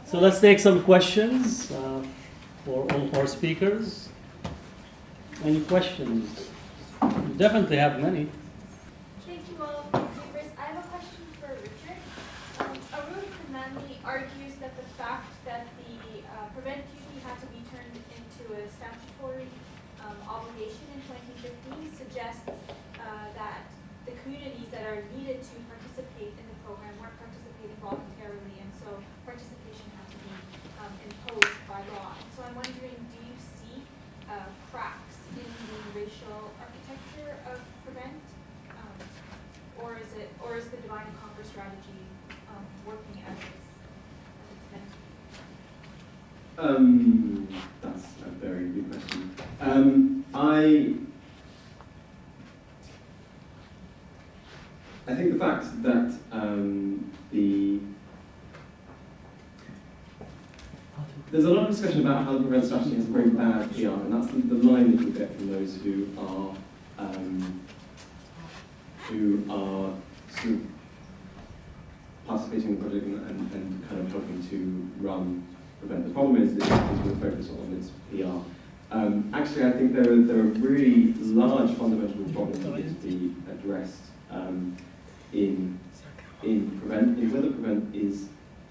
So let's take some questions for all four speakers. Any questions? You definitely have many. Thank you all for your papers. I have a question for Richard. Arun Kanani argues that the fact that the prevent duty had to be turned into a statutory obligation in 2015 suggests that the communities that are needed to participate in the program weren't participating voluntarily, and so participation had to be imposed by law. And so I'm wondering, do you see cracks in the racial architecture of prevent, or is the divide and conquer strategy working as it's meant to be? That's a very good question. I think the fact that there's a lot of discussion about how the prevent strategy has a very bad PR, and that's the line that you get from those who are sort of participating in the project and kind of helping to run prevent. The problem is that we're focused on its PR. Actually, I think there are really large fundamental problems that need to be addressed in prevent, in whether prevent is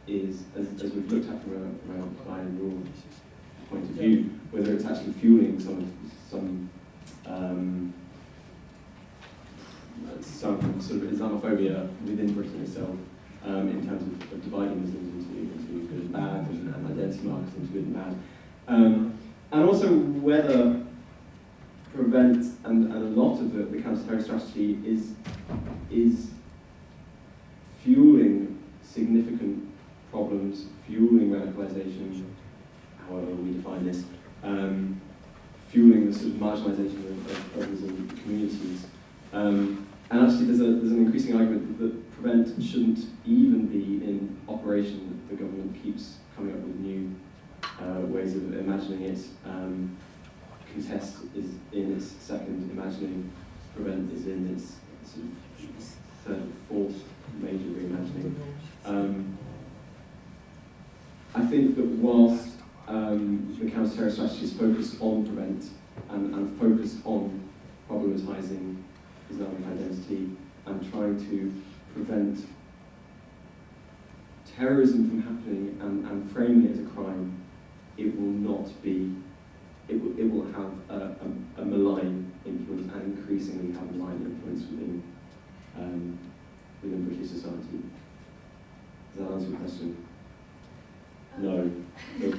as we've looked at from a blind rule point of view, whether it's actually fueling some sort of Islamophobia within Britain itself, in terms of dividing Muslims into good and bad, and identity markers into good and bad. And also whether prevent and a lot of the counter-terror strategy is fueling significant problems, fueling radicalisation, however we define this, fueling the sort of marginalisation of others in communities. And actually there's an increasing argument that prevent shouldn't even be in operation. The government keeps coming up with new ways of imagining it. Contest is in its second imagining, prevent is in its sort of third, fourth major reimagining. I think that whilst the counter-terror strategy is focused on prevent and focused on problematising Islamic identity and trying to prevent terrorism from happening and framing it as a crime, it will not be, it will have a malign influence and increasingly have a malign influence within British society. Does that answer your question? No. Look.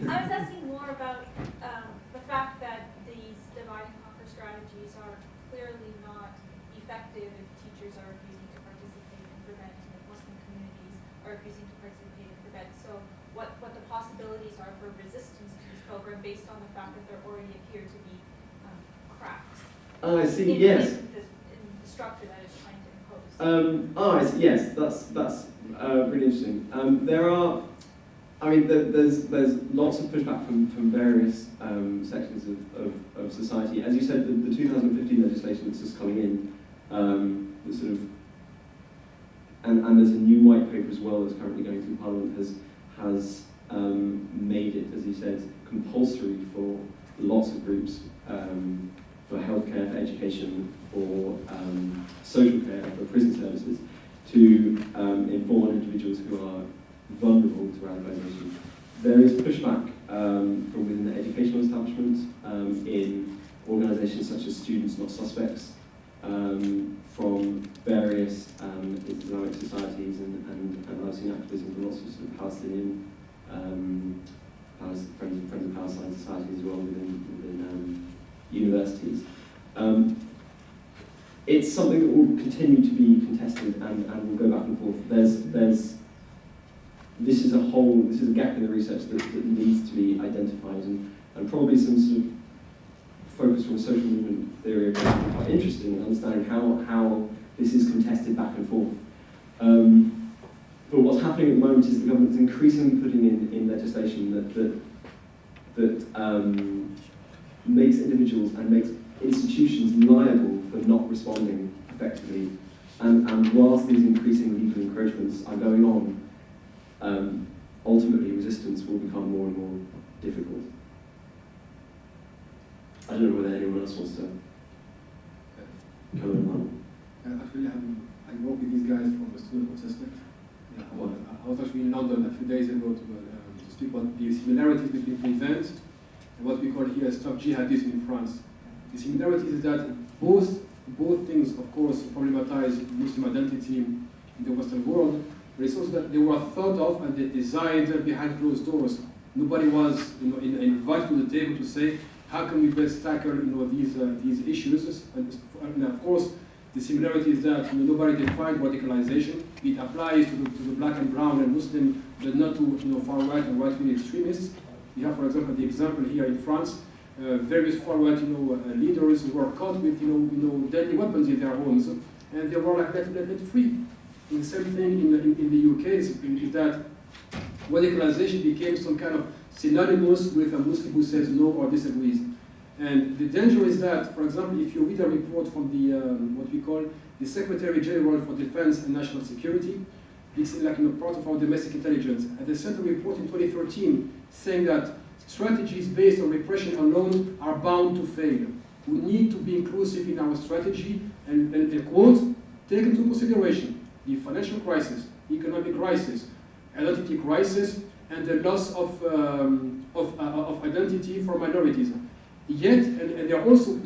I was asking more about the fact that these divide and conquer strategies are clearly not effective if teachers are refusing to participate in prevent, and if Muslim communities are refusing to participate in prevent. So what the possibilities are for resistance to this program based on the fact that there already appear to be cracks I see, yes. in the structure that it's trying to impose. I see, yes, that's really interesting. There are, I mean, there's lots of pushback from various sections of society. As you said, the 2015 legislation that's just coming in, the sort of, and there's a new white paper as well that's currently going through Parliament, has made it, as you said, compulsory for lots of groups, for healthcare, for education, for social care, for prison services, to inform individuals who are vulnerable to radicalisation. There is pushback from within the educational establishment, in organisations such as Students Not Suspects, from various Islamic societies, and I've seen activism from lots of sort of Palestinian, friends of Palestine societies as well within universities. It's something that will continue to be contested and will go back and forth. This is a gap in the research that needs to be identified, and probably some sort of focus from a social movement theory is quite interesting in understanding how this is contested back and forth. But what's happening at the moment is the government is increasingly putting in legislation that makes individuals and makes institutions liable for not responding effectively. And whilst these increasing legal encroachments are going on, ultimately resistance will become more and more difficult. I don't know whether anyone else wants to come in. Actually, I work with these guys from the student assessment. Yeah, I was actually in London a few days ago to speak about the similarities between PREVENT and what we call here Stop Jihadism in France. The similarities is that both things, of course, problematize Muslim identity in the Western world, but it's also that they were thought of and they desired behind closed doors. Nobody was invited to the table to say, how can we best tackle these issues? And of course, the similarity is that nobody defined radicalization. It applies to the black and brown and Muslim, but not to far right and right wing extremists. You have, for example, the example here in France, various far right leaders who were caught with deadly weapons in their homes, and they were like let free. And the same thing in the UK is that radicalization became some kind of synonymous with a Muslim who says no or disagrees. And the danger is that, for example, if you read a report from the what we call the Secretary General for Defense and National Security, it's like part of our domestic intelligence, and they sent a report in 2013 saying that strategies based on repression alone are bound to fail. We need to be inclusive in our strategy and quote, take into consideration the financial crisis, economic crisis, identity crisis, and the loss of identity for minorities. Yet, and they are also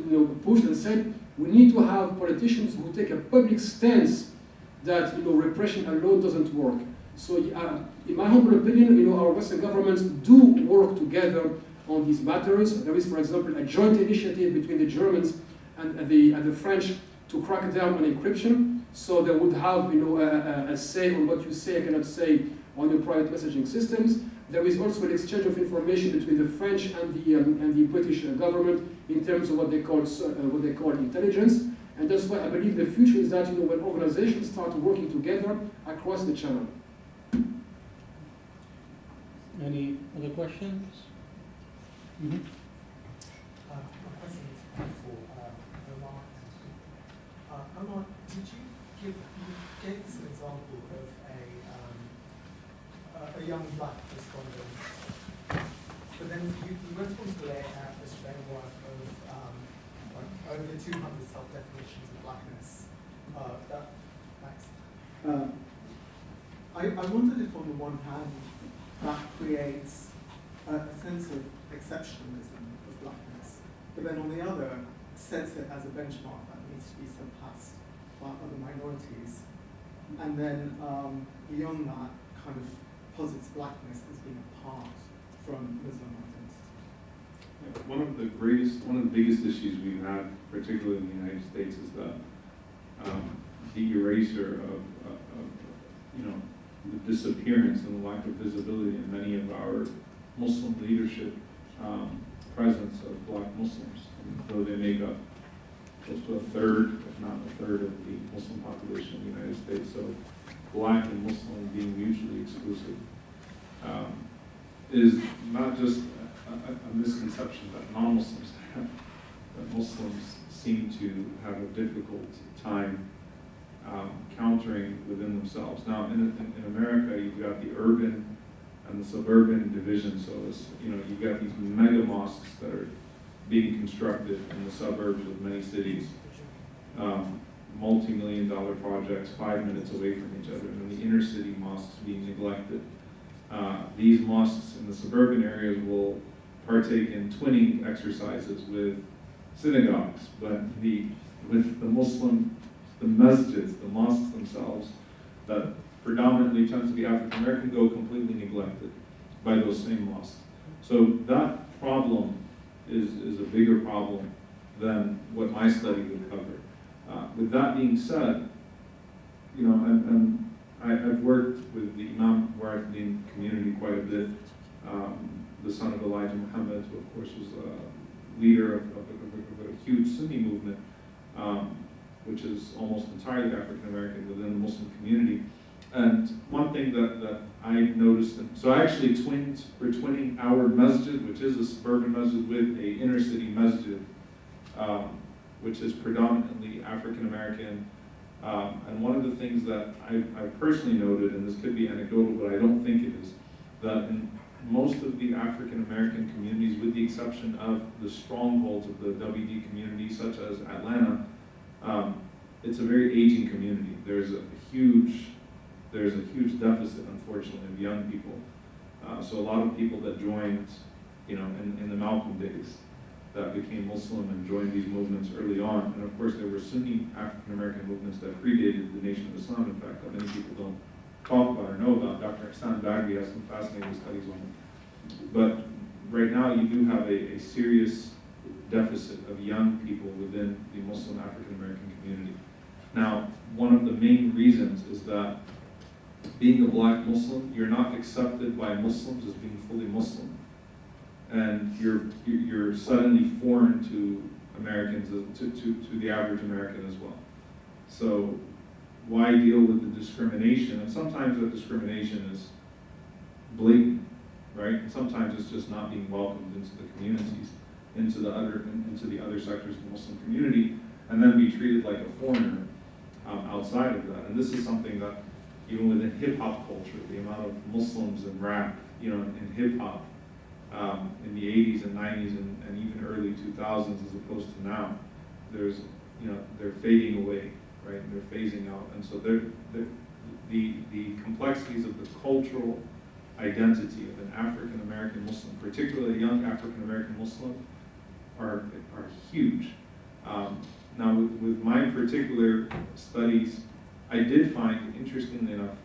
pushed and said, we need to have politicians who take a public stance that repression alone doesn't work. So, in my humble opinion, our Western governments do work together on these matters. There is, for example, a joint initiative between the Germans and the French to crack down on encryption. So they would have, a say on what you say and cannot say on your private messaging systems. There is also an exchange of information between the French and the British government in terms of what they call intelligence, and that's why I believe the future is that when organizations start working together across the channel. Any other questions? Mm-hmm. My question is for Omar. Omar, did you give us an example of a young black respondent, but then you went on to lay out this framework of over 200 self-definitions of blackness. I wondered if on the one hand that creates a sense of exceptionalism of blackness, but then on the other sets it as a benchmark that needs to be surpassed by other minorities, and then beyond that kind of posits blackness as being apart from Muslim identity. Yeah, one of the biggest issues we've had, particularly in the United States, is the erasure of the disappearance and the lack of visibility in many of our Muslim leadership presence of black Muslims, though they make up close to a third, if not a third, of the Muslim population in the United States. So black and Muslim being mutually exclusive is not just a misconception that non-Muslims have, that Muslims seem to have a difficult time countering within themselves. Now, in America, you've got the urban and the suburban division. So it's, you've got these mega mosques that are being constructed in the suburbs of many cities, multi-million-dollar projects 5 minutes away from each other, and the inner city mosques being neglected. These mosques in the suburban areas will partake in twinning exercises with synagogues, but with the masjids, the mosques themselves, that predominantly tend to be African American, go completely neglected by those same mosques. So that problem is a bigger problem than what my study would cover. With that being said, I've worked with the Imam Warathdin community quite a bit. The son of Elijah Muhammad, who of course was a leader of a huge Sunni movement, which is almost entirely African American within the Muslim community. And one thing that I noticed, so I actually we're twinning our masjid, which is a suburban masjid, with a inner city masjid, which is predominantly African American, And one of the things that I've personally noted, and this could be anecdotal, but I don't think it is, that in most of the African American communities, with the exception of the strongholds of the WD community, such as Atlanta, it's a very aging community. There's a huge deficit, unfortunately, of young people. So a lot of people that joined, in the Malcolm days, that became Muslim and joined these movements early on. And of course, there were Sunni African American movements that predated the Nation of Islam, in fact, that many people don't talk about or know about. Dr. Hassan Bagri has some fascinating studies on it. But right now, you do have a serious deficit of young people within the Muslim African American community. Now, one of the main reasons is that being a black Muslim, you're not accepted by Muslims as being fully Muslim. And you're suddenly foreign to Americans, to the average American as well. So why deal with the discrimination? And sometimes that discrimination is blatant, right? And sometimes it's just not being welcomed into the communities, into the other sectors of the Muslim community, and then be treated like a foreigner outside of that. And this is something that even within hip-hop culture, the amount of Muslims in rap, in hip-hop, in the 80s and 90s and even early 2000s as opposed to now, they're fading away, right? And they're phasing out. And so the complexities of the cultural identity of an African American Muslim, particularly a young African American Muslim, are huge. Now with my particular studies, I did find, interestingly enough,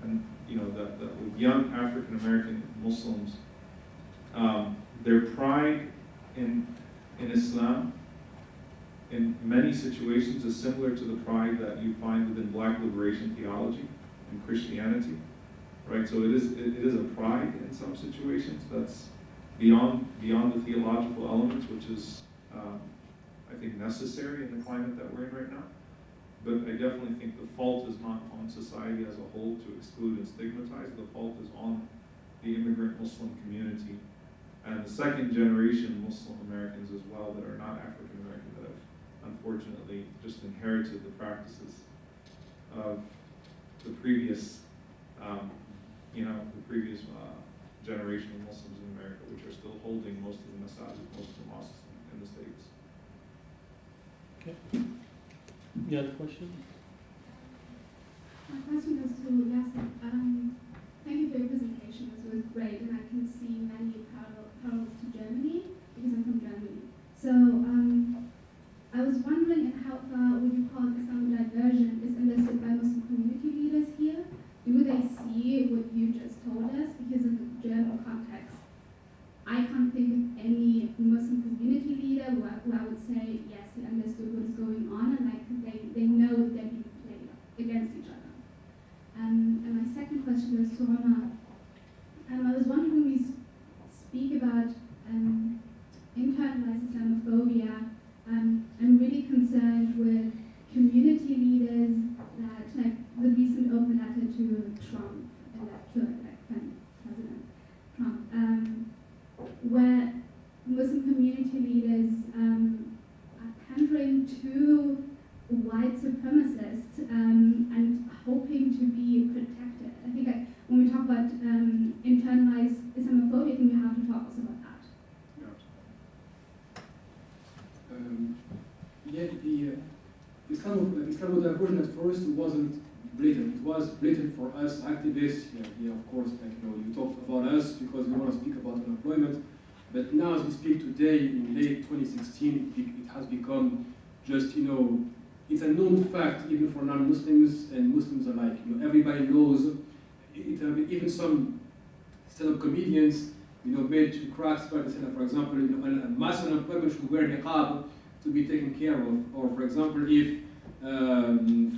and that with young African American Muslims, their pride in Islam in many situations is similar to the pride that you find within black liberation theology and Christianity, right? So it is a pride in some situations that's beyond the theological elements, which is I think necessary in the climate that we're in right now. But I definitely think the fault is not on society as a whole to exclude and stigmatize. The fault is on the immigrant Muslim community and the second generation Muslim Americans as well that are not African American, that have unfortunately just inherited the practices of the previous, generation of Muslims in America, which are still holding most of the masajid, most of the mosques in the States. Okay. You had a question? My question goes to Yasser. Thank you for your presentation. This was great, and I can see many parallels to Germany because I'm from Germany. So I was wondering how far would you call Islamic diversion is understood by Muslim community leaders here? Do they see what you just told us? Because in the German context, I can't think of any Muslim community leader who I would say, yes, he understood what is going on, and they know that they're being played against each other. And my second question is to Omar. I was wondering, when we speak about internalized Islamophobia, I'm really concerned with community leaders that, like the recent open letter to Trump, President Trump, where Muslim community leaders are pandering to white supremacists and hoping to be protected. I think when we talk about internalized Islamophobia, I think we have to talk also about that. This kind of diversion at first wasn't blatant. It was blatant for us activists. Of course, you talked about us because we want to speak about unemployment. But now, as we speak today, in late 2016, it has become just, it's a known fact even for non-Muslims and Muslims alike. Everybody knows. Even some stand-up comedians, made cracks about the for example, mass unemployment should wear niqab to be taken care of. Or, for example, if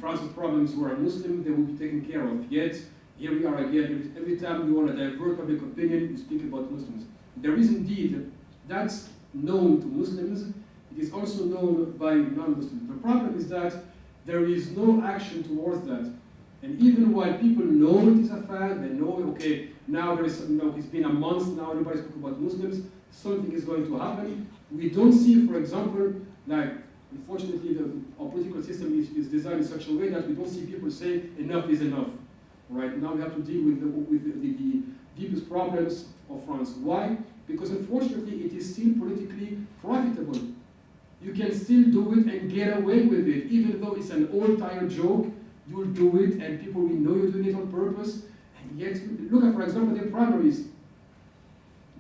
France's problems were a Muslim, they would be taken care of. Yet, here we are again. Every time you want to divert public opinion, you speak about Muslims. There is indeed, that's known to Muslims. It is also known by non-Muslims. The problem is that there is no action towards that. And even while people know it is a fact, they know, okay, now there is, it's been a month now, everybody's talking about Muslims, something is going to happen. We don't see, for example, like Unfortunately, our political system is designed in such a way that we don't see people say enough is enough. Right now we have to deal with the deepest problems of France. Why? Because unfortunately it is still politically profitable. You can still do it and get away with it, even though it's an old-tired joke. You'll do it, and people will know you're doing it on purpose. And yet, look at, for example, the primaries.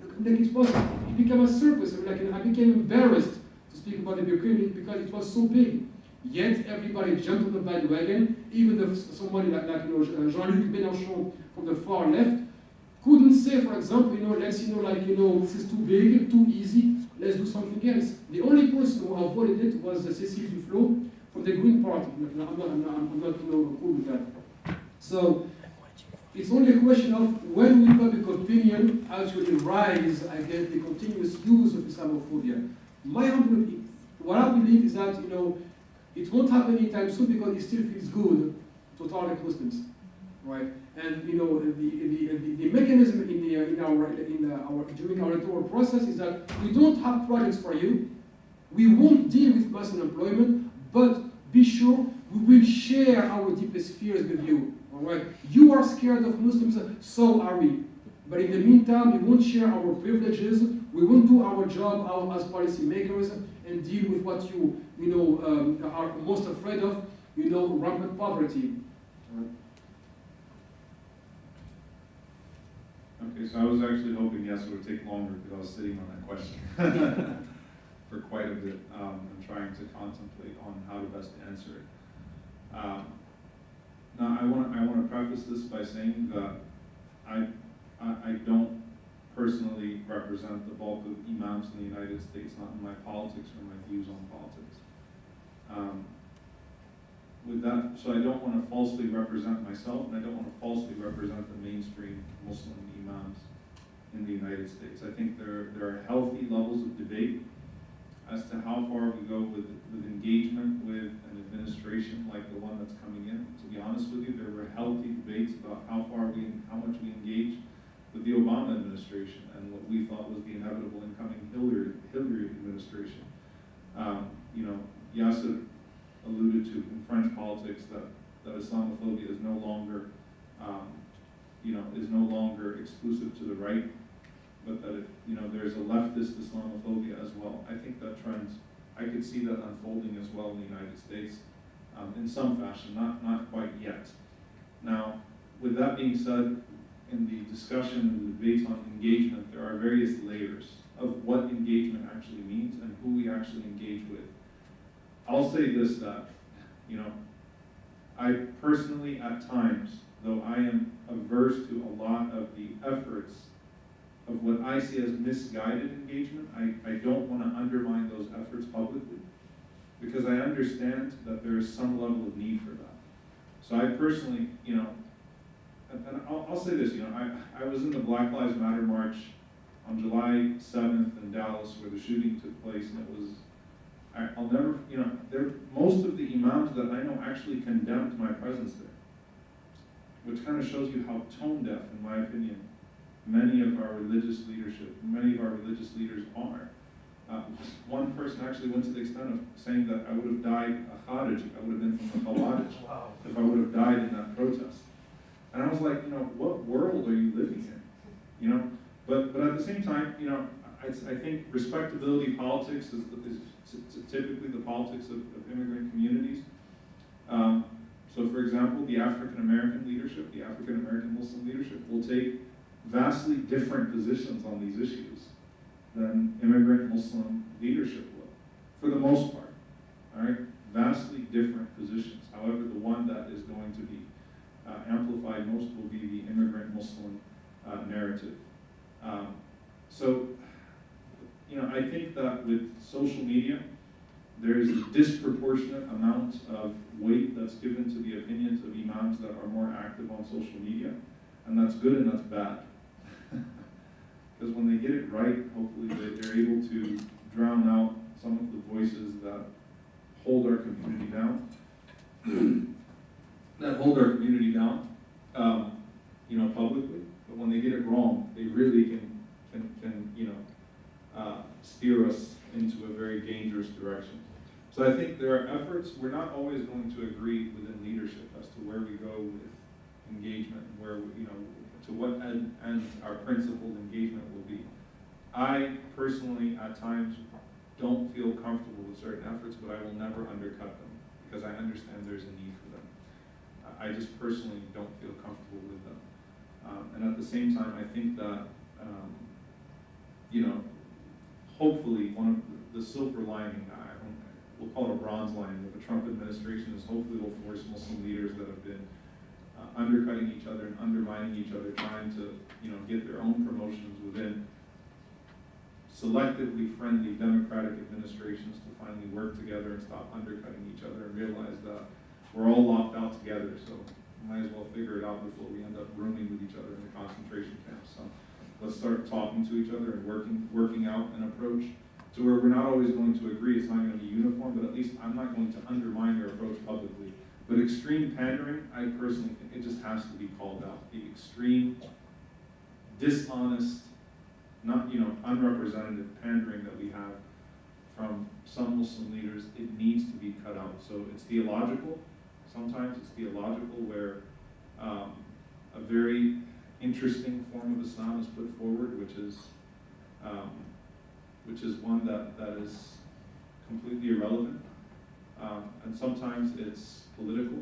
Like it became a circus. Like I became embarrassed to speak about the Ukraine because it was so big. Yet everybody jumped on the bandwagon. Even if somebody like Jean-Luc Mélenchon from the far left couldn't say, for example, let's this is too big, too easy. Let's do something else. The only person who avoided it was CCIF from the Green Party. I'm not cool with that. So it's only a question of when will public opinion actually rise against the continuous use of Islamophobia. What I believe is that it won't happen anytime soon because it still feels good to target Muslims, right? And the mechanism during our electoral process is that we don't have projects for you. We won't deal with mass unemployment, but be sure we will share our deepest fears with you. All right? You are scared of Muslims, so are we. But in the meantime, we won't share our privileges. We won't do our job as policymakers and deal with what you are most afraid of, rampant poverty. Okay, so I was actually hoping Yasser would take longer because I was sitting on that question for quite a bit and trying to contemplate on how to best answer it. Now, I want to preface this by saying that I don't personally represent the bulk of imams in the United States, not in my politics or my views on politics. With that, so I don't want to falsely represent myself, and I don't want to falsely represent the mainstream Muslim imams in the United States. I think there are healthy levels of debate as to how far we go with engagement with an administration like the one that's coming in. To be honest with you, there were healthy debates about how much we engaged with the Obama administration and what we thought was the inevitable incoming Hillary administration. Yasser alluded to in French politics that Islamophobia is no longer, is no longer exclusive to the right, but that there's a leftist Islamophobia as well. I think that trend, I could see that unfolding as well in the United States, in some fashion, not quite yet. Now, with that being said, in the discussion and the debate on engagement, there are various layers of what engagement actually means and who we actually engage with. I'll say this, that, I personally at times, though I am averse to a lot of the efforts of what I see as misguided engagement, I don't want to undermine those efforts publicly because I understand that there is some level of need for that. So I personally, and I'll say this, I was in the Black Lives Matter march on July 7th in Dallas where the shooting took place, and it was, I'll never, most of the imams that I know actually condemned my presence there, which kind of shows you how tone deaf, in my opinion, many of our religious leaders are. One person actually went to the extent of saying that I would have died a Kharij, I would have been from the Khawarij, if I would have died in that protest. And I was like, what world are you living in? But at the same time, I think respectability politics is typically the politics of immigrant communities. So for example, the African American leadership, the African American Muslim leadership will take vastly different positions on these issues than immigrant Muslim leadership will, for the most part, all right? Vastly different positions. However, the one that is going to be amplified most will be the immigrant Muslim narrative. I think that with social media, there is a disproportionate amount of weight that's given to the opinions of imams that are more active on social media, and that's good and that's bad. Because when they get it right, hopefully they're able to drown out some of the voices that hold our community down. Publicly. But when they get it wrong, they really can steer us into a very dangerous direction. So I think there are efforts, we're not always going to agree within leadership as to where we go with engagement, and where, to what end our principled engagement will be. I personally, at times, don't feel comfortable with certain efforts, but I will never undercut them, because I understand there's a need for them. I just personally don't feel comfortable with them. And at the same time, I think that, hopefully one of the silver lining, we'll call it a bronze lining of the Trump administration, is hopefully will force Muslim leaders that have been undercutting each other and undermining each other, trying to get their own promotions within selectively friendly democratic administrations, to finally work together and stop undercutting each other and realize that we're all locked out together, so might as well figure it out before we end up rooming with each other in the concentration camps. So let's start talking to each other and working out an approach to where we're not always going to agree. It's not going to be uniform, but at least I'm not going to undermine your approach publicly. But extreme pandering, I personally think it just has to be called out. The extreme, dishonest, not unrepresentative pandering that we have from some Muslim leaders, it needs to be cut out. So it's theological. Sometimes it's theological, where a very interesting form of Islam is put forward, which is one that is completely irrelevant. And sometimes it's political,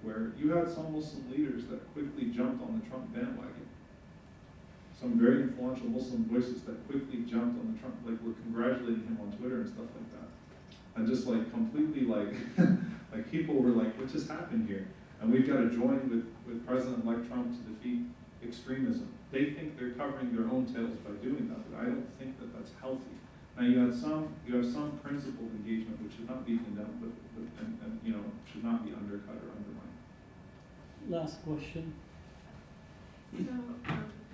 where you had some Muslim leaders that quickly jumped on the Trump bandwagon. Some very influential Muslim voices that quickly jumped on the Trump, like were congratulating him on Twitter and stuff like that. And just like completely like, like people were like, what just happened here? And we've got to join with President-elect Trump to defeat extremism. They think they're covering their own tails by doing that, but I don't think that that's healthy. Now you have some principled engagement which should not be condemned, and should not be undercut or undermined. Last question. So,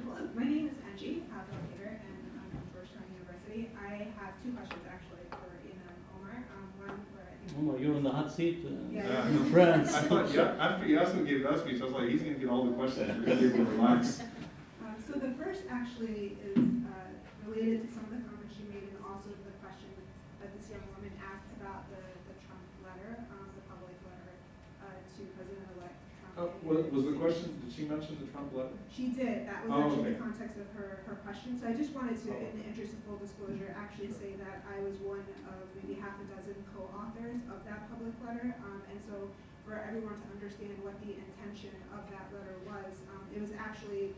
hello, my name is Angie Abdelkader, and I'm from Georgetown University. I have two questions actually for Omar. One where I think Omar, you're in the hot seat Yeah. in France. I thought, after Yasser gave that speech, I was like, he's going to get all the questions. We're going to be able to relax. So the first actually is related to some of the comments you made, and also the question that this young woman asked about the Trump letter, the public letter to President-elect Trump. Was the question, did she mention the Trump letter? She did. That was actually the context of her question. So I just wanted to, in the interest of full disclosure, actually say that I was one of maybe half a dozen co-authors of that public letter. And so for everyone to understand what the intention of that letter was, it was actually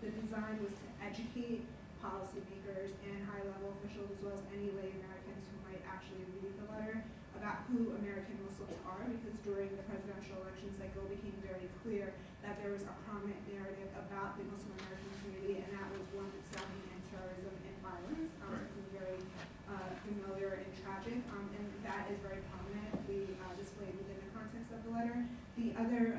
the design was to educate policymakers and high-level officials, as well as any lay Americans who might actually read the letter, about who American Muslims are, because during the presidential election cycle it became very clear that there was a prominent narrative about the Muslim American community, and that was one sounding in terrorism and violence, something very familiar and tragic, and that is very prominently displayed within the context of the letter. The other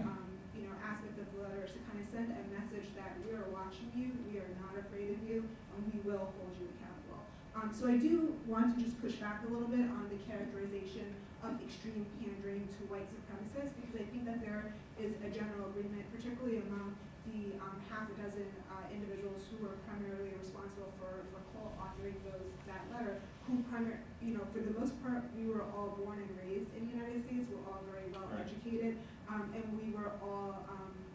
aspect of the letter is to kind of send a message that we are watching you, we are not afraid of you, and we will hold you accountable. So I do want to just push back a little bit on the characterization of extreme pandering to white supremacists, because I think that there is a general agreement, particularly among the half a dozen individuals who were primarily responsible for co-authoring that letter, who for the most part, we were all born and raised in the United States, we're all very well educated, and we were all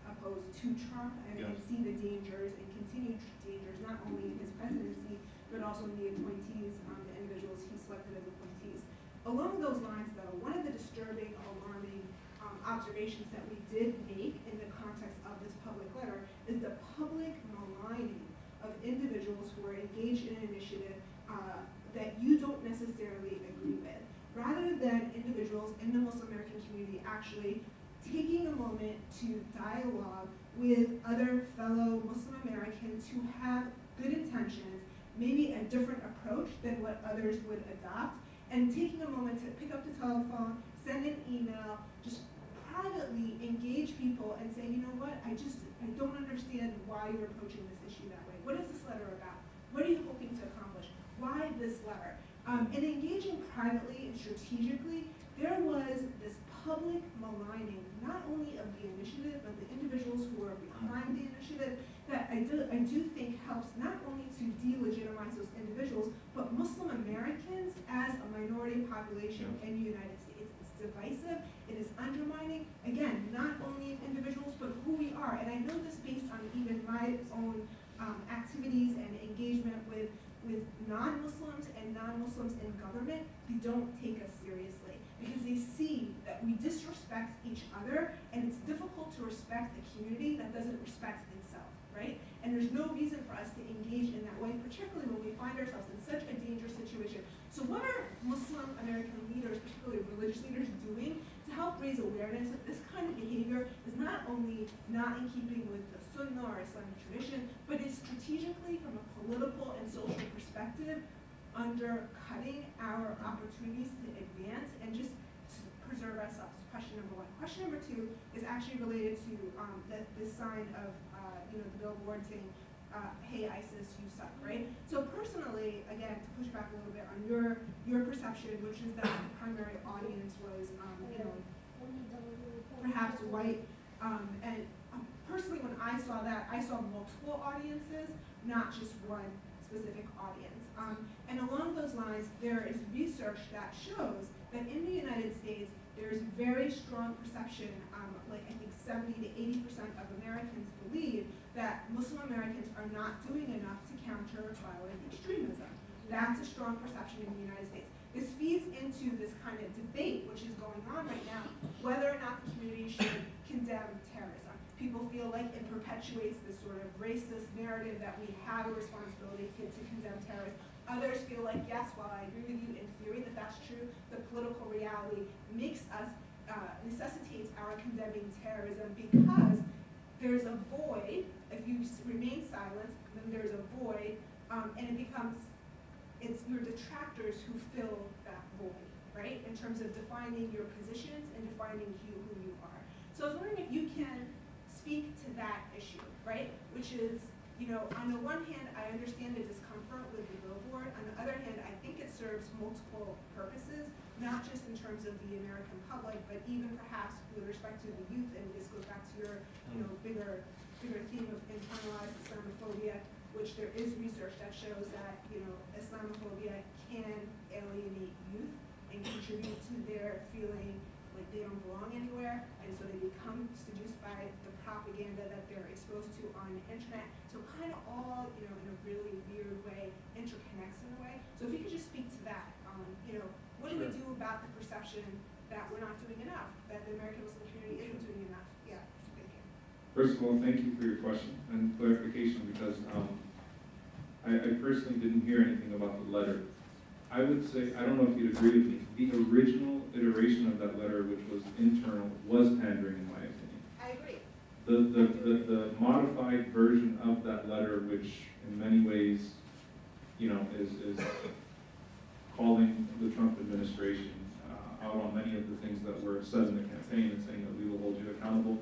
opposed to Trump and see the dangers and continued dangers, not only in his presidency, but also in the appointees, the individuals he selected as appointees. Along those lines, though, one of the disturbing, alarming observations that we did make in the context of this public letter is the public maligning of individuals who are engaged in an initiative that you don't necessarily agree with, rather than individuals in the Muslim American community actually taking a moment to dialogue with other fellow Muslim Americans who have good intentions, maybe a different approach than what others would adopt, and taking a moment to pick up the telephone, send an email, just privately engage people and say, you know what, I don't understand why you're approaching this issue that way. What is this letter about? What are you hoping to accomplish? Why this letter? And engaging privately and strategically, there was this public maligning, not only of the initiative, but the individuals who were behind the initiative, that I do think helps not only to delegitimize those individuals, but Muslim Americans as a minority population in the United States. It's divisive, it is undermining, again, not only individuals, but who we are. And I know this based on even my own activities and engagement with non-Muslims and non-Muslims in government. They don't take us seriously because they see that we disrespect each other, and it's difficult to respect a community that doesn't respect itself, right? And there's no reason for us to engage in that way, particularly when we find ourselves in such a dangerous situation. So what are Muslim American leaders, particularly religious leaders, doing to help raise awareness that this kind of behavior is not only not in keeping with the Sunnah or Islamic tradition, but is strategically, from a political and social perspective, undercutting our opportunities to advance and just to preserve ourselves? Question number one. Question number two is actually related to this sign of the billboard saying, "Hey ISIS, you suck," right? So personally, again, to push back a little bit on your perception, which is that the primary audience was perhaps white, and personally, when I saw that, I saw multiple audiences, not just one specific audience. And along those lines, there is research that shows that in the United States, there is very strong perception, like I think 70 to 80% of Americans believe that Muslim Americans are not doing enough to counter violent extremism. That's a strong perception in the United States. This feeds into this kind of debate, which is going on right now, whether or not the community should condemn terrorism. People feel like it perpetuates this sort of racist narrative that we have a responsibility to condemn terrorists. Others feel like, yes, while I agree with you in theory that that's true, the political reality makes us, necessitates our condemning terrorism because there's a void. If you remain silent, then there's a void, and it becomes, it's your detractors who fill that void, right? In terms of defining your positions and defining who you are. So I was wondering if you can speak to that issue, right? Which is, on the one hand, I understand the discomfort with the billboard. On the other hand, I think it serves multiple purposes, not just in terms of the American public, but even perhaps with respect to the youth. And this goes back to your, bigger theme of internalized Islamophobia, which there is research that shows that, Islamophobia can alienate youth and contribute to their feeling like they don't belong anywhere, and so they become seduced by the propaganda that they're exposed to on the internet. So kind of all, in a really weird way, interconnects in a way. So if you could just speak to that, what do we do about the perception that we're not doing enough, that the American Muslim community isn't doing enough? Yeah, thank you. First of all, thank you for your question and clarification, because I personally didn't hear anything about the letter. I would say, I don't know if you'd agree with me, the original iteration of that letter, which was internal, was pandering in my opinion. I agree. The modified version of that letter, which in many ways, is calling the Trump administration out on many of the things that were said in the campaign and saying that we will hold you accountable.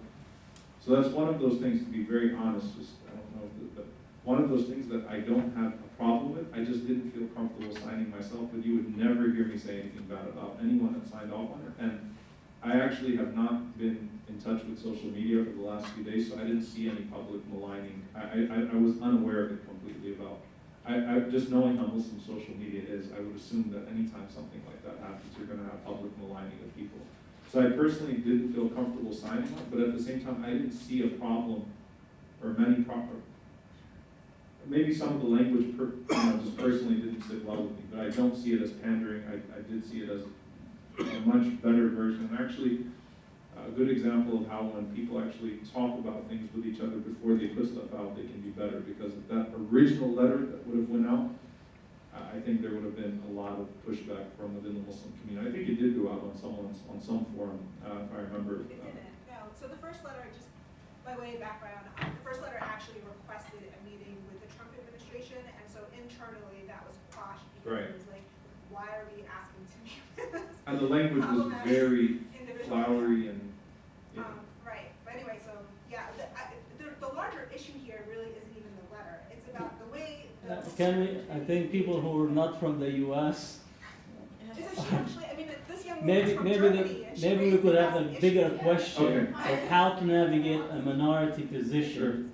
So that's one of those things, to be very honest, I don't know, but one of those things that I don't have a problem with. I just didn't feel comfortable signing myself, but you would never hear me say anything bad about anyone that signed off on it. And I actually have not been in touch with social media for the last few days, so I didn't see any public maligning. I was unaware of it completely about. Just knowing how Muslim social media is, I would assume that anytime something like that happens, you're going to have public maligning of people. So I personally didn't feel comfortable signing it, but at the same time, I didn't see a problem or maybe some of the language just personally didn't sit well with me, but I don't see it as pandering. I did see it as a much better version. And actually, a good example of how when people actually talk about things with each other before they put stuff out, they can be better. Because if that original letter that would have went out, I think there would have been a lot of pushback from within the Muslim community. I think it did go out on some forum, if I remember. It didn't. No. So the first letter, just by way of background, the first letter actually requested a meeting with the Trump administration, and so internally that was quashed because it was like, why are we asking to meet with us? And the language was very flowery and. Right. But anyway, so yeah, the larger issue here really isn't even the letter. It's about the way. I think people who are not from the U.S. Actually, I mean, this young woman is from Germany, maybe we could have a bigger question Okay. of how to navigate a minority position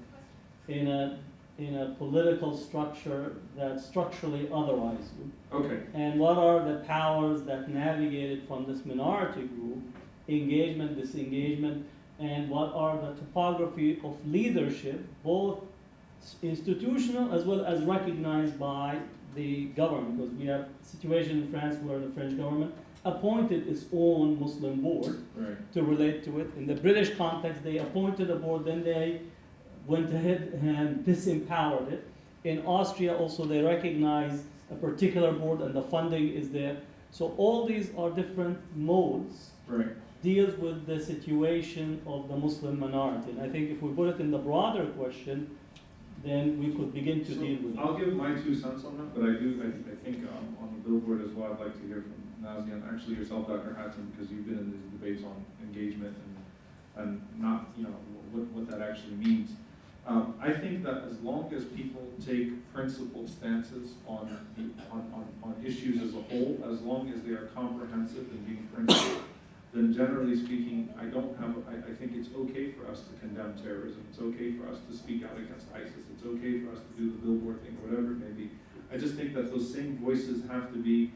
in a political structure that structurally otherwise you. Okay. And what are the powers that navigated from this minority group, engagement, disengagement, and what are the topography of leadership, both institutional as well as recognized by the government? Because we have a situation in France where the French government appointed its own Muslim board to relate to it. In the British context, they appointed a board, then they went ahead and disempowered it. In Austria also, they recognized a particular board and the funding is there. So all these are different modes, deals with the situation of the Muslim minority. And I think if we put it in the broader question, then we could begin to deal with it. I'll give my 2 cents on that, but I think on the billboard as well, I'd like to hear from Nazia and actually yourself, Dr. Hatton, because you've been in these debates on engagement and not, you know, what that actually means. I think that as long as people take principled stances on issues as a whole, as long as they are comprehensive and being principled, then generally speaking, I think it's okay for us to condemn terrorism. It's okay for us to speak out against ISIS. It's okay for us to do the billboard thing, or whatever it may be. I just think that those same voices have to be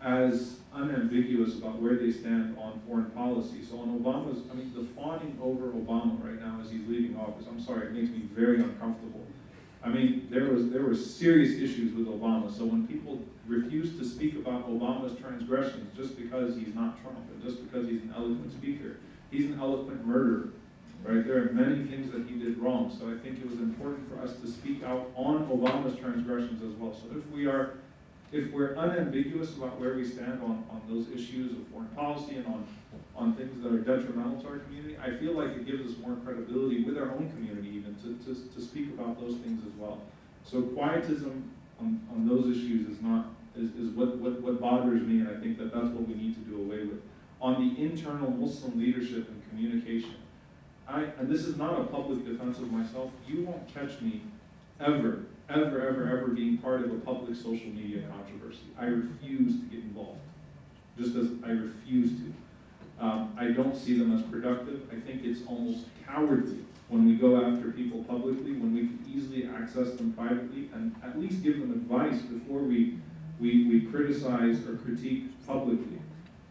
as unambiguous about where they stand on foreign policy. So on Obama's, I mean, the fawning over Obama right now as he's leaving office, I'm sorry, it makes me very uncomfortable. I mean, there were serious issues with Obama. So when people refuse to speak about Obama's transgressions just because he's not Trump and just because he's an eloquent speaker, he's an eloquent murderer, right? There are many things that he did wrong. So I think it was important for us to speak out on Obama's transgressions as well. So if we're unambiguous about where we stand on those issues of foreign policy and on things that are detrimental to our community, I feel like it gives us more credibility with our own community even to speak about those things as well. So quietism on those issues is what bothers me, and I think that that's what we need to do away with. On the internal Muslim leadership and communication, and this is not a public defense of myself, you won't catch me ever being part of a public social media controversy. I refuse to get involved, just as I refuse to. I don't see them as productive. I think it's almost cowardly when we go after people publicly, when we can easily access them privately and at least give them advice before we criticize or critique publicly.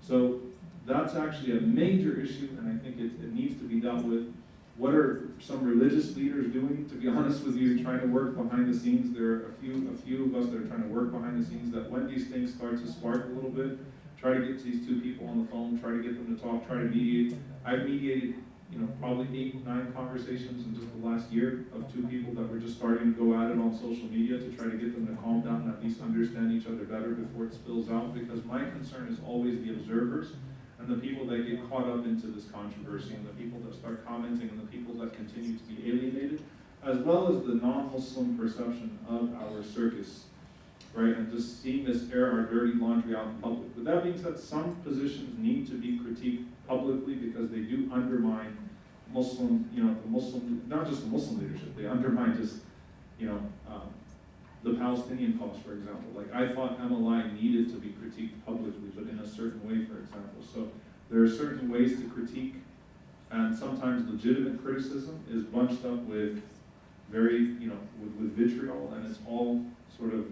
So that's actually a major issue, and I think it needs to be dealt with. What are some religious leaders doing? To be honest with you, trying to work behind the scenes. There are a few of us that are trying to work behind the scenes, that when these things start to spark a little bit, try to get these 2 people on the phone, try to get them to talk, try to mediate. I've mediated, you know, probably 8, 9 conversations in just the last year of 2 people that were just starting to go at it on social media to try to get them to calm down and at least understand each other better before it spills out, because my concern is always the observers and the people that get caught up into this controversy and the people that start commenting and the people that continue to be alienated, as well as the non-Muslim perception of our circus, right? And just seeing this air our dirty laundry out in public. With that being said, some positions need to be critiqued publicly because they do undermine Muslim, you know, the Muslim, not just the Muslim leadership, they undermine just, you know, the Palestinian cause, for example. Like, I thought MLI needed to be critiqued publicly, but in a certain way, for example. So there are certain ways to critique, and sometimes legitimate criticism is bunched up with very, you know, with vitriol, and it's all sort of,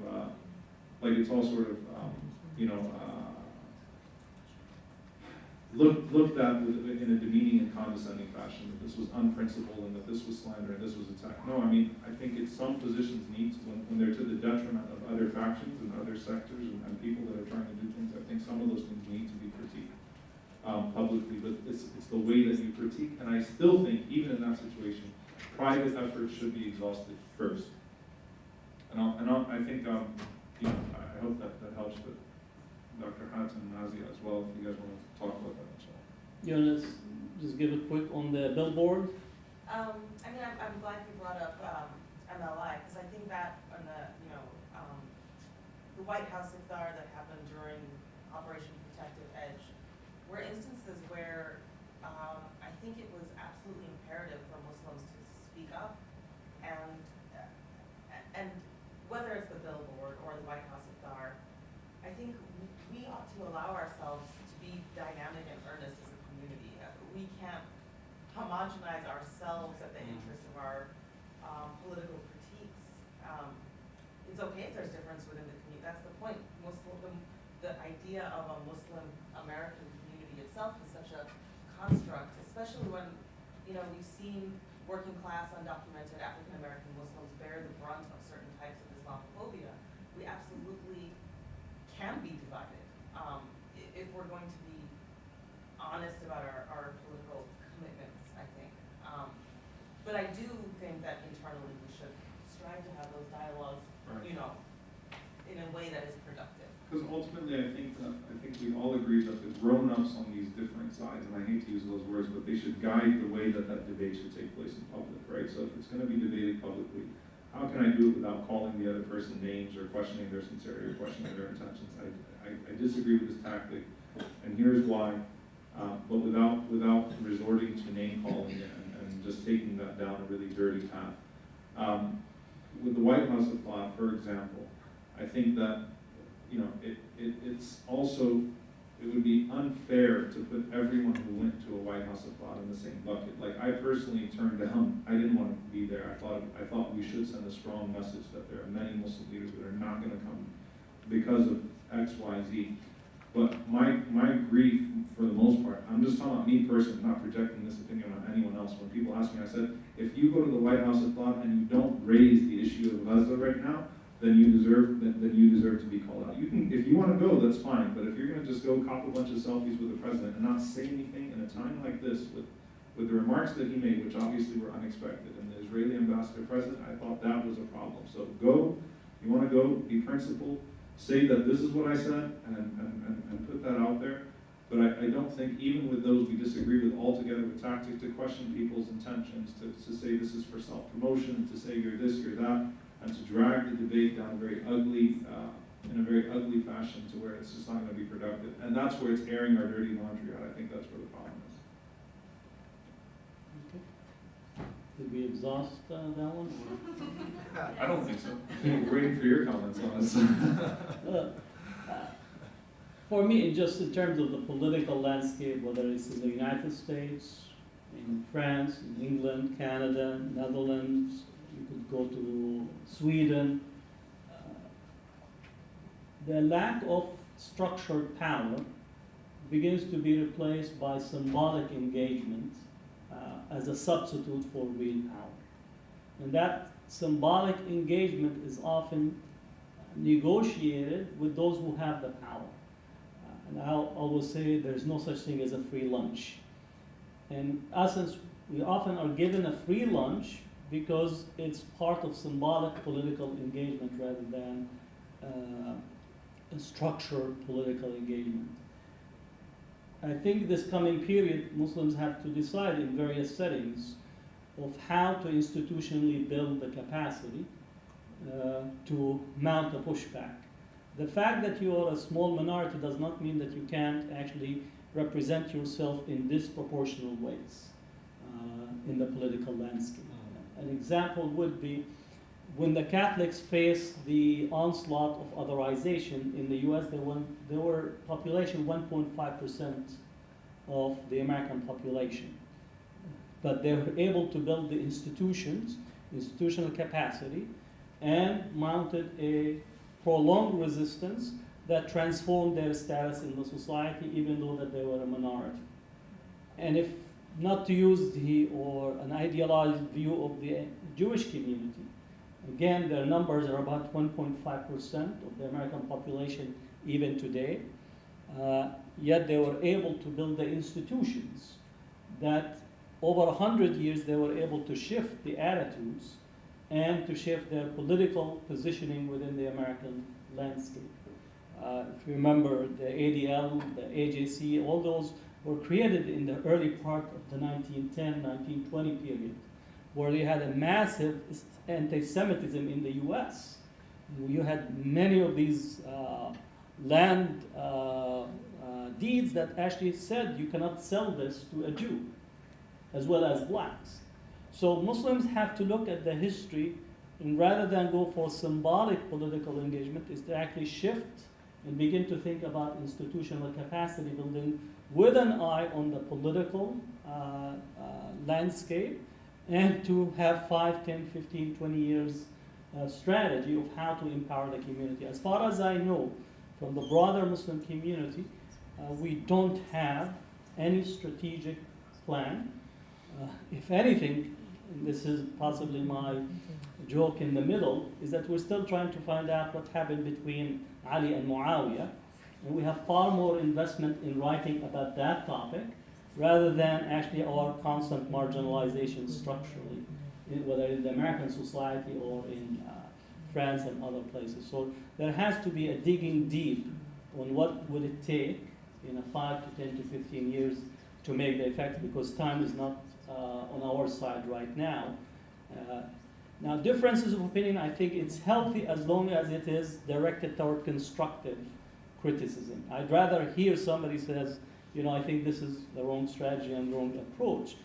looked at in a demeaning and condescending fashion, that this was unprincipled and that this was slander and this was attack. No, I mean, I think some positions need to, when they're to the detriment of other factions and other sectors and people that are trying to do things, I think some of those things need to be critiqued publicly, but it's the way that you critique, and I still think, even in that situation, private efforts should be exhausted first. And I think, you know, I hope that helps, but Dr. Hatton and Nazia as well, if you guys want to talk about that as well. You want to just give it quick on the billboard? I mean, I'm glad you brought up MLI, because I think that on the White House iftar that happened during Operation Protective Edge were instances where I think it was absolutely imperative for Muslims to speak up, and whether it's the billboard or the White House iftar, I think we ought to allow ourselves to be dynamic and earnest as a community. We can't homogenize ourselves at the interest of our political okay if there's difference within the community. That's the point. The idea of a Muslim American community itself is such a construct, especially when, you know, we've seen working class, undocumented African American Muslims bear the brunt of certain types of Islamophobia. We absolutely can be divided if we're going to be honest about our political commitments, I think. But I do think that internally we should strive to have those dialogues, Right. you know, in a way that is productive. Because ultimately, I think we all agree that the grown-ups on these different sides, and I hate to use those words, but they should guide the way that debate should take place in public, right? So if it's going to be debated publicly, how can I do it without calling the other person names or questioning their sincerity or questioning their intentions? I disagree with this tactic, and here's why. But without resorting to name calling and just taking that down a really dirty path. With the White House of Law, for example, I think that, you know, it's also, it would be unfair to put everyone who went to a White House of Law in the same bucket. Like, I personally turned down, I didn't want to be there. I thought we should send a strong message that there are many Muslim leaders that are not going to come because of X, Y, Z. But my grief, for the most part, I'm just talking about me personally, not projecting this opinion on anyone else. When people ask me, I said, if you go to the White House of Thought and you don't raise the issue of Gaza right now, then you deserve to be called out. You can, if you want to go, that's fine. But if you're going to just go cop a bunch of selfies with the president and not say anything in a time like this, with the remarks that he made, which obviously were unexpected, and the Israeli ambassador present, I thought that was a problem. So go, you want to go, be principled, say that this is what I said, and put that out there. But I don't think, even with those we disagree with altogether, with tactics to question people's intentions, to say this is for self-promotion, to say you're this, you're that, and to drag the debate down in a very ugly fashion to where it's just not going to be productive. And that's where it's airing our dirty laundry out. I think that's where the problem is. Okay. Did we exhaust that one? I don't think so. We're waiting for your comments on this. For me, just in terms of the political landscape, whether it's in the United States, in France, in England, Canada, Netherlands, you could go to Sweden, the lack of structured power begins to be replaced by symbolic engagement as a substitute for real power. And that symbolic engagement is often negotiated with those who have the power. And I'll always say there's no such thing as a free lunch. In essence, we often are given a free lunch because it's part of symbolic political engagement rather than a structured political engagement. I think this coming period, Muslims have to decide in various settings of how to institutionally build the capacity to mount a pushback. The fact that you are a small minority does not mean that you can't actually represent yourself in disproportional ways in the political landscape. An example would be when the Catholics faced the onslaught of otherization in the US, there were population 1.5% of the American population. But they were able to build the institutions, institutional capacity, and mounted a prolonged resistance that transformed their status in the society, even though that they were a minority. And if not to use an idealized view of the Jewish community, again, their numbers are about 1.5% of the American population even today, yet they were able to build the institutions that over 100 years they were able to shift the attitudes and to shift their political positioning within the American landscape. If you remember the ADL, the AJC, all those were created in the early part of the 1910, 1920 period, where you had a massive anti-Semitism in the US. You had many of these land deeds that actually said you cannot sell this to a Jew, as well as blacks. So Muslims have to look at the history, and rather than go for symbolic political engagement, is to actually shift and begin to think about institutional capacity building with an eye on the political landscape, and to have 5, 10, 15, 20 years strategy of how to empower the community. As far as I know, from the broader Muslim community, we don't have any strategic plan. If anything, and this is possibly my joke in the middle, is that we're still trying to find out what happened between Ali and Muawiyah. And we have far more investment in writing about that topic rather than actually our constant marginalization structurally, whether in the American society or in France and other places. So there has to be a digging deep on what would it take in a 5 to 10 to 15 years to make the effect, because time is not on our side right now. Now, differences of opinion, I think it's healthy as long as it is directed toward constructive criticism. I'd rather hear somebody says, you know, I think this is the wrong strategy and wrong approach.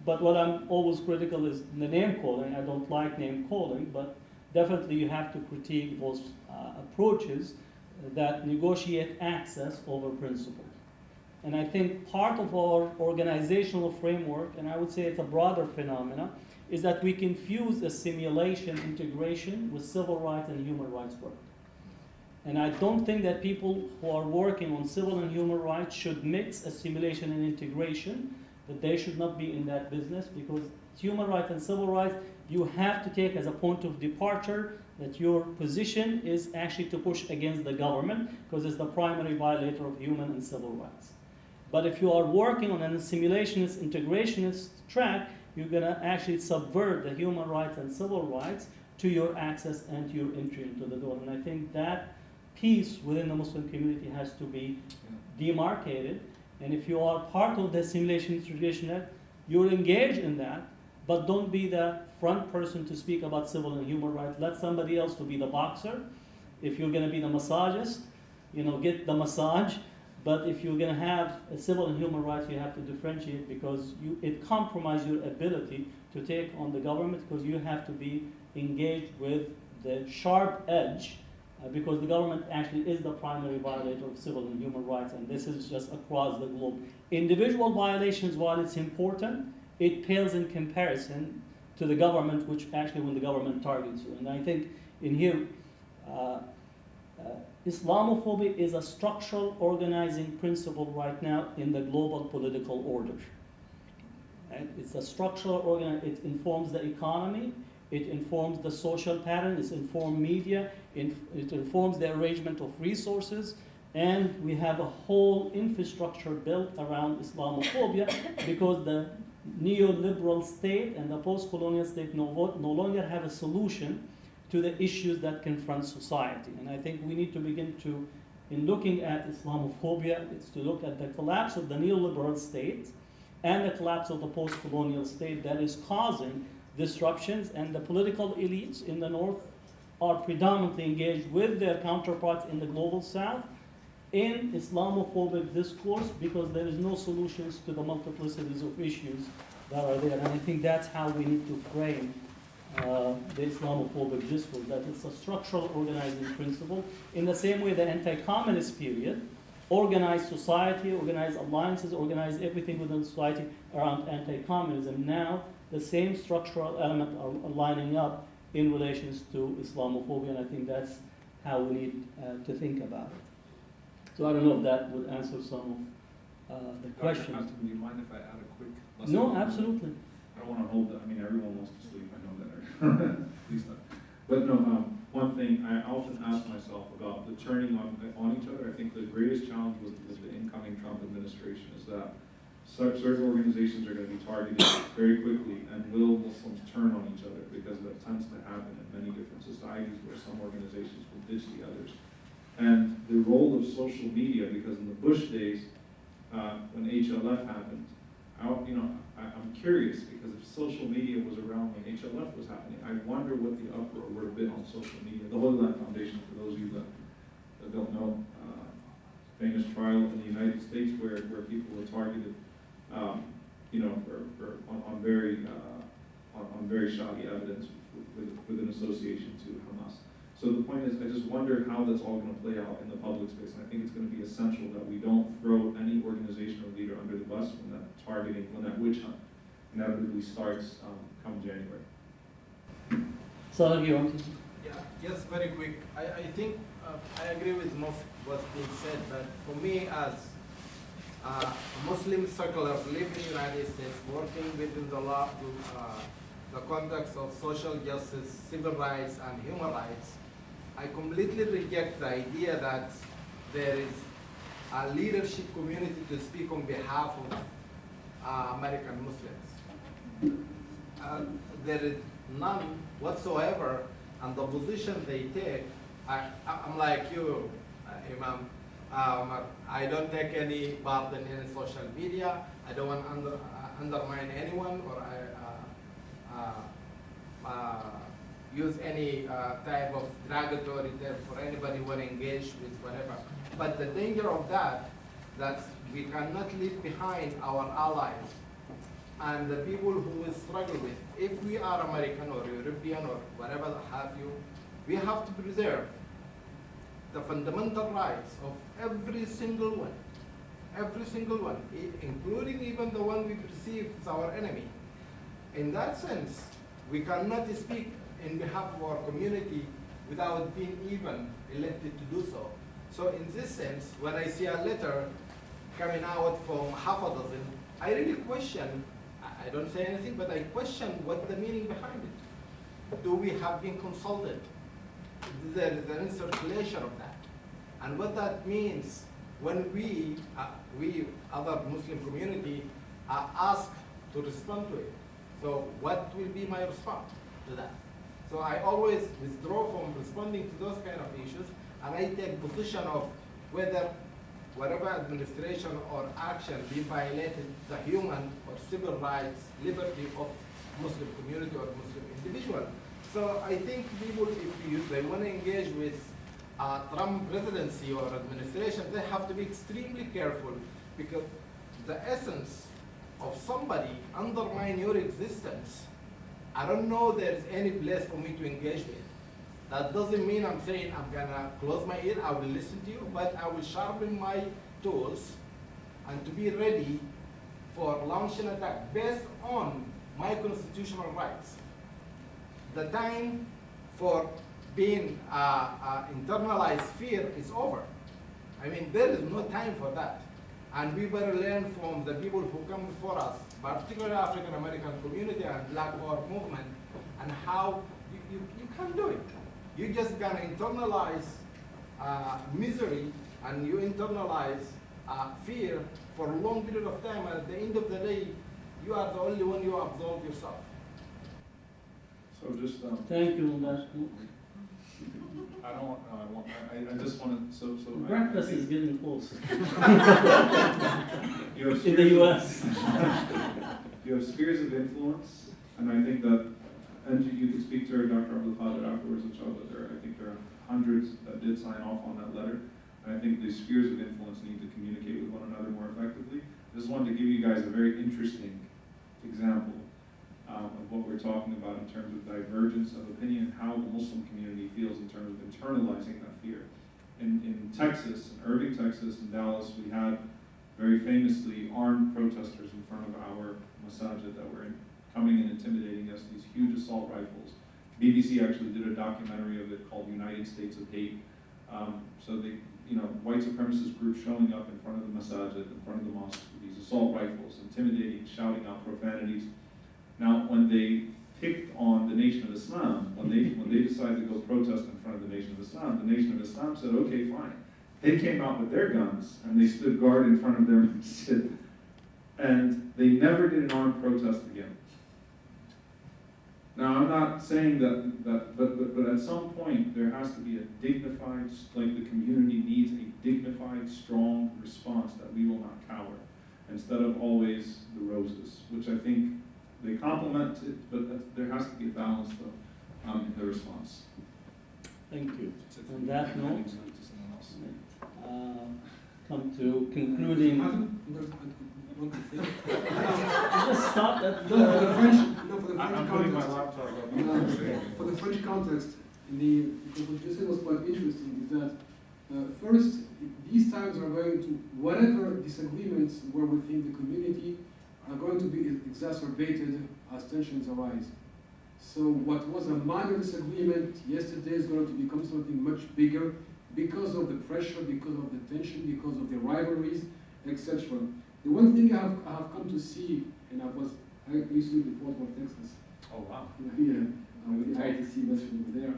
But what I'm always critical is the name calling. I don't like name calling, but definitely you have to critique those approaches that negotiate access over principle. And I think part of our organizational framework, and I would say it's a broader phenomena, is that we confuse assimilation integration with civil rights and human rights work. And I don't think that people who are working on civil and human rights should mix assimilation and integration, that they should not be in that business, because human rights and civil rights, you have to take as a point of departure that your position is actually to push against the government, because it's the primary violator of human and civil rights. But if you are working on an assimilationist, integrationist track, you're going to actually subvert the human rights and civil rights to your access and to your entry into the door. And I think that piece within the Muslim community has to be demarcated. And if you are part of the assimilation integration, you're engaged in that, but don't be the front person to speak about civil and human rights. Let somebody else to be the boxer. If you're going to be the massagist, you know, get the massage. But if you're going to have a civil and human rights, you have to differentiate, because it compromises your ability to take on the government, because you have to be engaged with the sharp edge, because the government actually is the primary violator of civil and human rights, and this is just across the globe. Individual violations, while it's important, it pales in comparison to the government, which actually when the government targets you. And I think in here, Islamophobia is a structural organizing principle right now in the global political order. Right? It's a structural it informs the economy, it informs the social pattern, it informs media, it informs the arrangement of resources, and we have a whole infrastructure built around Islamophobia because the neoliberal state and the post-colonial state no longer have a solution to the issues that confront society. And I think we need to begin to, in looking at Islamophobia, it's to look at the collapse of the neoliberal state and the collapse of the post-colonial state that is causing disruptions, and the political elites in the North are predominantly engaged with their counterparts in the global South in Islamophobic discourse, because there is no solutions to the multiplicities of issues that are there. And I think that's how we need to frame the Islamophobic discourse, that it's a structural organizing principle. In the same way the anti-communist period organized society, organized alliances, organized everything within society around anti-communism. Now the same structural elements are lining up in relations to Islamophobia, and I think that's how we need to think about it. So I don't know if that would answer some of the questions. Dr. Hassan, do you mind if I add a quick lesson? No, absolutely. I don't want to hold that. I mean, everyone wants to sleep. I know that. Please not. But no, one thing I often ask myself about the turning on each other. I think the greatest challenge with the incoming Trump administration is that certain organizations are going to be targeted very quickly, and will Muslims turn on each other, because that tends to happen in many different societies where some organizations will ditch the others. And the role of social media, because in the Bush days, when HLF happened, I'm curious, because if social media was around when HLF was happening, I wonder what the uproar would have been on social media. The Holy Land Foundation, for those of you that don't know, famous trial in the United States where people were targeted, on very shoddy evidence with an association to Hamas. So the point is, I just wonder how that's all going to play out in the public space. And I think it's going to be essential that we don't throw any organization or leader under the bus when that witch hunt inevitably starts come January. So you want to? Yeah, just very quick. I think I agree with most what's being said, but for me as a Muslim circle of living in the United States, working within the law, the context of social justice, civil rights, and human rights, I completely reject the idea that there is a leadership community to speak on behalf of American Muslims. There is none whatsoever, and the position they take, I'm like you, Imam. I don't take any part in any social media. I don't want to undermine anyone, or use any type of derogatory term for anybody who want to engage with whatever. But the danger of that we cannot leave behind our allies and the people who we struggle with. If we are American or European or whatever have you, we have to preserve the fundamental rights of every single one, including even the one we perceive as our enemy. In that sense, we cannot speak in behalf of our community without being even elected to do so. So in this sense, when I see a letter coming out from half a dozen, I really question, I don't say anything, but I question what the meaning behind it. Do we have been consulted? There is an circulation of that. And what that means when we other Muslim community, are asked to respond to it. So what will be my response to that? So I always withdraw from responding to those kind of issues, and I take position of whether whatever administration or action be violated the human or civil rights, liberty of Muslim community or Muslim individual. So I think people, if they want to engage with Trump presidency or administration, they have to be extremely careful, because the essence of somebody undermine your existence, I don't know there's any place for me to engage with. That doesn't mean I'm saying I'm gonna close my ear, I will listen to you, but I will sharpen my tools and to be ready for launching an attack based on my constitutional rights. The time for being internalized fear is over. I mean, there is no time for that. And we better learn from the people who come before us, particularly African American community and Black Power movement, and how you can do it. You just gonna internalize misery, and you internalize fear for a long period of time, and at the end of the day, you are the only one you absolve yourself. So just Thank you, Umar. I just want to, so Breakfast is getting close. You have In the US. You have spheres of influence, and I think that, and you could speak to Dr. Abdul Qadir afterwards, inshallah. I think there are hundreds that did sign off on that letter, and I think these spheres of influence need to communicate with one another more effectively. I just wanted to give you guys a very interesting example of what we're talking about in terms of divergence of opinion, how the Muslim community feels in terms of internalizing that fear. In Texas, in Irving, Texas, in Dallas, we had very famously armed protesters in front of our masajid that were coming and intimidating us, these huge assault rifles. BBC actually did a documentary of it called United States of Hate. So the white supremacist groups showing up in front of the masajid, in front of the mosques with these assault rifles, intimidating, shouting out profanities. Now, when they picked on the Nation of Islam, when they decided to go protest in front of the Nation of Islam, the Nation of Islam said, okay, fine. They came out with their guns, and they stood guard in front of their masjid, and they never did an armed protest again. Now, I'm not saying that but at some point, there has to be a dignified, like the community needs a dignified, strong response that we will not cower, instead of always the roses, which I think they complement it, but there has to be a balance, though, in the response. Thank you. On that note, come to concluding. Just stop that. For the French context. laptop For the French context, because what you said was quite interesting, is that first, these times are going to, whatever disagreements were within the community, are going to be exacerbated as tensions arise. So what was a minor disagreement yesterday is going to become something much bigger because of the pressure, because of the tension, because of the rivalries, etc. The one thing I have come to see, and I used to live in Fort Worth, Texas. Oh, wow. Yeah, I'm with the ITC veteran over there.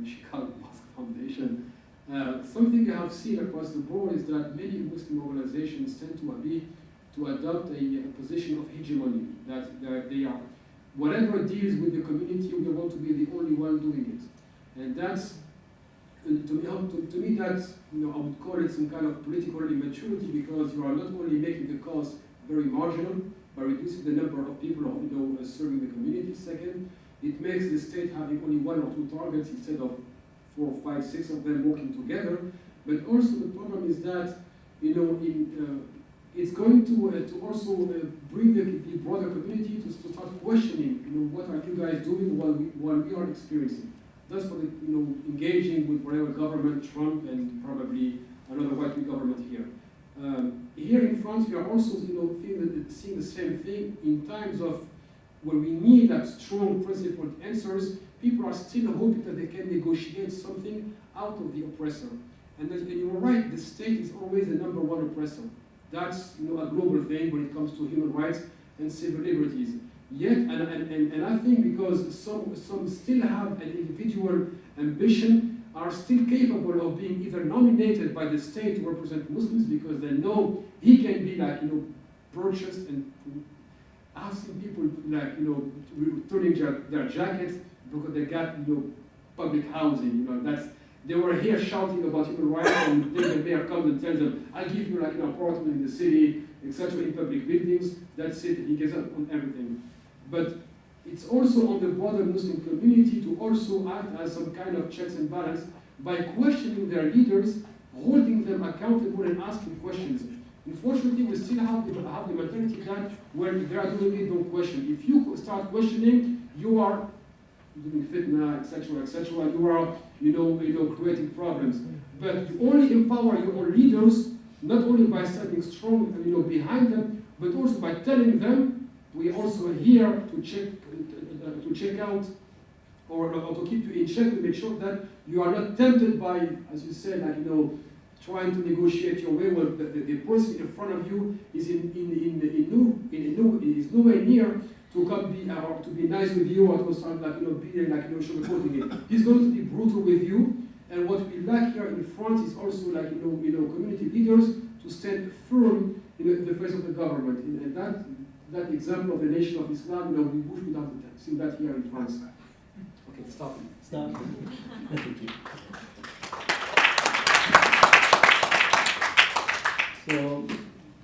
Chicago Mosque Foundation. Something I have seen across the board is that many Muslim organizations tend to adopt a position of hegemony, that they are, whatever deals with the community, they want to be the only one doing it. And that's, to me that's, I would call it some kind of political immaturity, because you are not only making the cost very marginal by reducing the number of people serving the community. Second, it makes the state having only 1 or 2 targets instead of 4, 5, 6 of them working together. But also the problem is that, it's going to also bring the broader community to start questioning, what are you guys doing while we are experiencing. That's for engaging with whatever government, Trump and probably another right-wing government here. Here in France, we are also seeing the same thing in times of when we need that strong principled answers. People are still hoping that they can negotiate something out of the oppressor. And you're right, the state is always the #1 oppressor. That's a global thing when it comes to human rights and civil liberties. Yet, and I think because some still have an individual ambition, are still capable of being either nominated by the state to represent Muslims because they know he can be purchased, and I've seen people turning their jackets because they got public housing. They were here shouting about human rights, and then the mayor comes and tells them, I'll give you an apartment in the city, etc., in public buildings. That's it, he gets up on everything. But it's also on the broader Muslim community to also act as some kind of checks and balance by questioning their leaders, holding them accountable and asking questions. Unfortunately, we still have the mentality that when they are doing it, don't question. If you start questioning, you are doing fitna, etc., etc. You are, creating problems. But you only empower your own leaders, not only by standing strong, behind them, but also by telling them, we also here to check out, or to keep you in check, to make sure that you are not tempted by, as you said, trying to negotiate your way. Well, the person in front of you is is nowhere near to come or to be nice with you, or to start sugarcoating it. He's going to be brutal with you. And what we lack here in France is also community leaders to stand firm in the face of the government. And that example of the nation of Islam, we wish we don't see that here in France. Okay, stop. Stop. Thank you. So,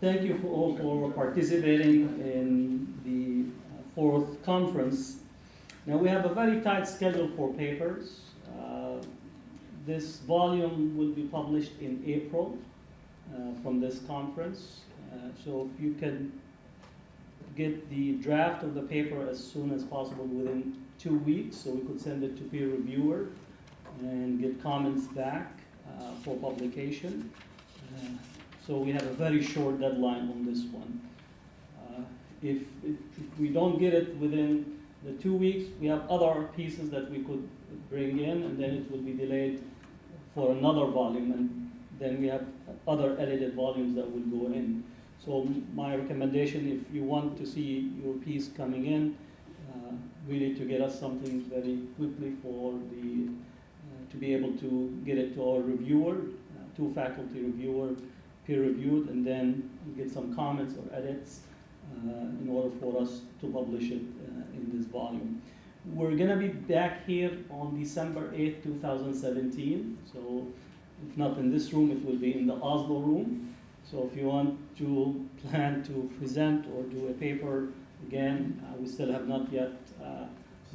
thank you all for participating in the 4th conference. Now we have a very tight schedule for papers. This volume will be published in April from this conference. So if you can get the draft of the paper as soon as possible within 2 weeks, so we could send it to peer reviewer and get comments back for publication. So we have a very short deadline on this one. If we don't get it within the 2 weeks, we have other pieces that we could bring in, and then it will be delayed for another volume, and then we have other edited volumes that will go in. So my recommendation, if you want to see your piece coming in, really to get us something very quickly to be able to get it to our reviewer, 2 faculty reviewer, peer reviewed, and then get some comments or edits in order for us to publish it in this volume. We're going to be back here on December 8th, 2017. So if not in this room, it will be in the Oslo room. So if you want to plan to present or do a paper, again, we still have not yet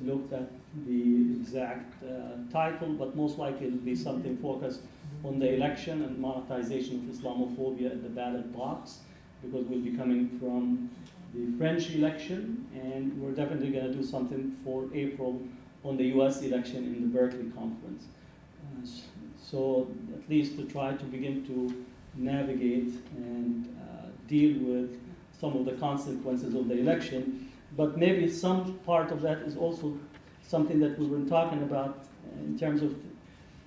looked at the exact title, but most likely it will be something focused on the election and monetization of Islamophobia at the ballot box, because we'll be coming from the French election, and we're definitely going to do something for April on the US election in the Berkeley conference. So at least to try to begin to navigate and deal with some of the consequences of the election. But maybe some part of that is also something that we were talking about in terms of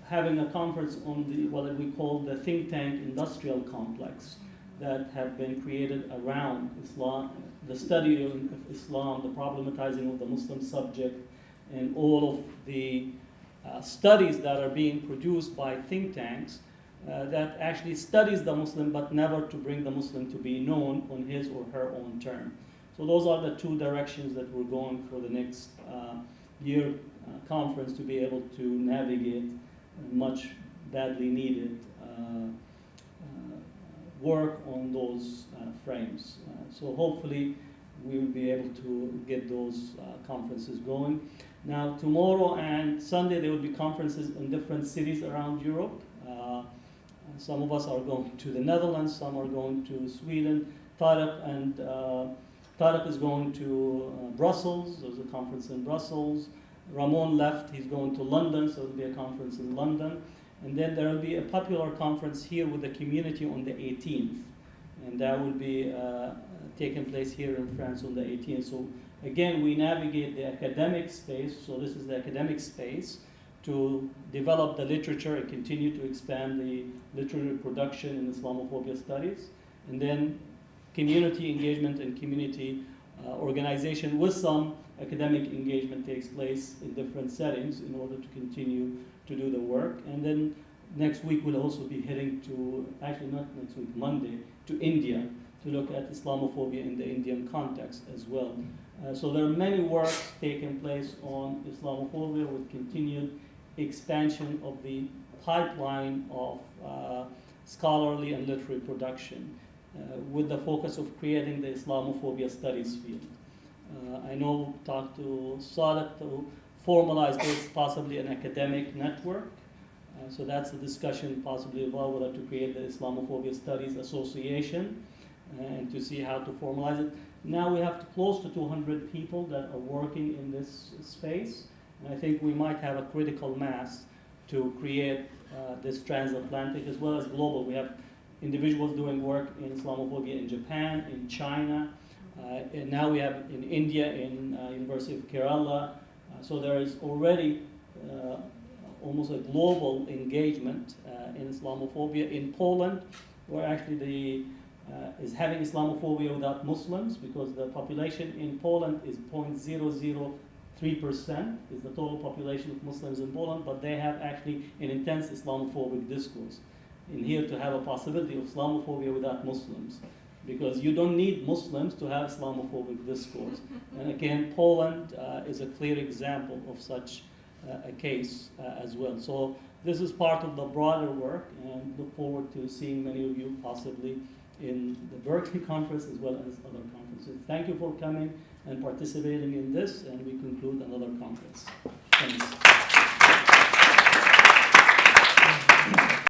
having a conference on the what we call the think tank industrial complex that have been created around Islam, the study of Islam, the problematizing of the Muslim subject, and all of the studies that are being produced by think tanks that actually studies the Muslim but never to bring the Muslim to be known on his or her own term. So those are the two directions that we're going for the next year conference to be able to navigate much badly needed work on those frames. So hopefully we will be able to get those conferences going. Now tomorrow and Sunday there will be conferences in different cities around Europe. Some of us are going to the Netherlands, some are going to Sweden. Tariq is going to Brussels, there's a conference in Brussels. Ramon left, he's going to London, so there will be a conference in London. And then there will be a popular conference here with the community on the 18th. And that will be taking place here in France on the 18th. So again, we navigate the academic space, so this is the academic space, to develop the literature and continue to expand the literary production in Islamophobia studies. And then community engagement and community organization with some academic engagement takes place in different settings in order to continue to do the work. And then next week we'll also be heading to, actually not next week, Monday, to India to look at Islamophobia in the Indian context as well. So there are many works taking place on Islamophobia with continued expansion of the pipeline of scholarly and literary production with the focus of creating the Islamophobia studies field. I know talked to Sadiq to formalize this, possibly an academic network. So that's the discussion possibly about whether to create the Islamophobia Studies Association and to see how to formalize it. Now we have close to 200 people that are working in this space. And I think we might have a critical mass to create this transatlantic as well as global. We have individuals doing work in Islamophobia in Japan, in China, and now we have in India, in University of Kerala. So there is already almost a global engagement in Islamophobia. In Poland, we're actually is having Islamophobia without Muslims because the population in Poland is 0.003% is the total population of Muslims in Poland, but they have actually an intense Islamophobic discourse. In here to have a possibility of Islamophobia without Muslims, because you don't need Muslims to have Islamophobic discourse. And again, Poland is a clear example of such a case as well. So this is part of the broader work, and look forward to seeing many of you possibly in the Berkeley conference as well as other conferences. Thank you for coming and participating in this, and we conclude another conference.